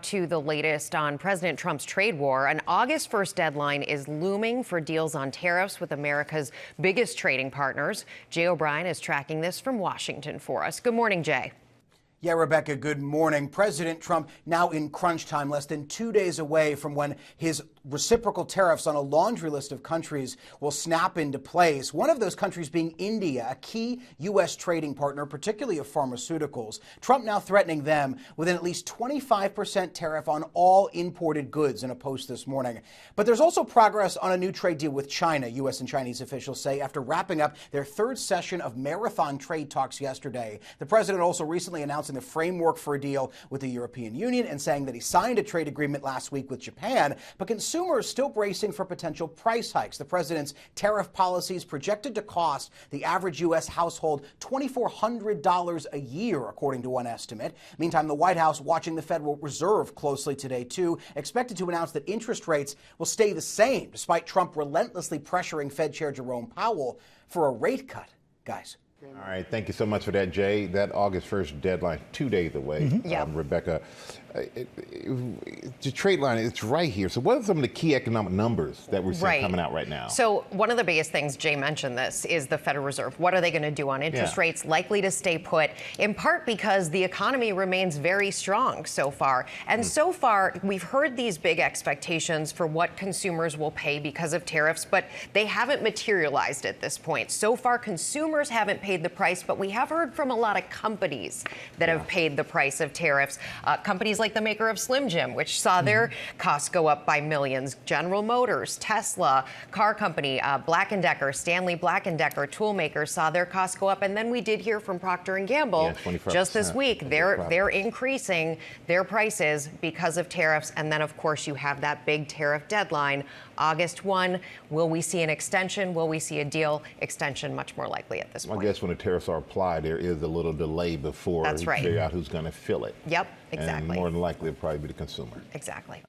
To the latest on President Trump's trade war, an August 1st deadline is looming for deals on tariffs with America's biggest trading partners. Jay O'Brien is tracking this from Washington for us. Good morning, Jay. Yeah, Rebecca, good morning. President Trump now in crunch time, less than 2 days away from when his reciprocal tariffs on a laundry list of countries will snap into place. One of those countries being India, a key U.S. trading partner, particularly of pharmaceuticals. Trump now threatening them with an at least 25% tariff on all imported goods in a post this morning. But there's also progress on a new trade deal with China, U.S. and Chinese officials say, after wrapping up their third session of marathon trade talks yesterday. The president also recently announced the framework for a deal with the European Union and saying that he signed a trade agreement last week with Japan, but consumers still bracing for potential price hikes. The president's tariff policies projected to cost the average U.S. household $2,400 a year, according to one estimate. Meantime, the White House watching the Federal Reserve closely today, too, expected to announce that interest rates will stay the same, despite Trump relentlessly pressuring Fed Chair Jerome Powell for a rate cut. Guys. All right. Thank you so much for that, Jay. That August 1st deadline, 2 days away. Rebecca, the trade line, it's right here. So what are some of the key economic numbers that we're seeing coming out right now? So one of the biggest things, Jay mentioned this, is the Federal Reserve. What are they going to do on interest rates? Likely to stay put, in part because the economy remains very strong so far. And so far, we've heard these big expectations for what consumers will pay because of tariffs, but they haven't materialized at this point. So far, consumers haven't paid the price, but we have heard from a lot of companies that have paid the price of tariffs. Companies like the maker of Slim Jim, which saw their costs go up by millions. General Motors, Tesla, car company, Black & Decker, Stanley Black & Decker, tool makers saw their costs go up. And then we did hear from Procter & Gamble just this week. They're increasing their prices because of tariffs. And then, of course, you have that big tariff deadline, August 1. Will we see an extension? Will we see a deal? Extension much more likely at this point. I guess when the tariffs are applied, there is a little delay before we figure out who's going to fill it. Yep, exactly. And more than likely, it'll probably be the consumer. Exactly.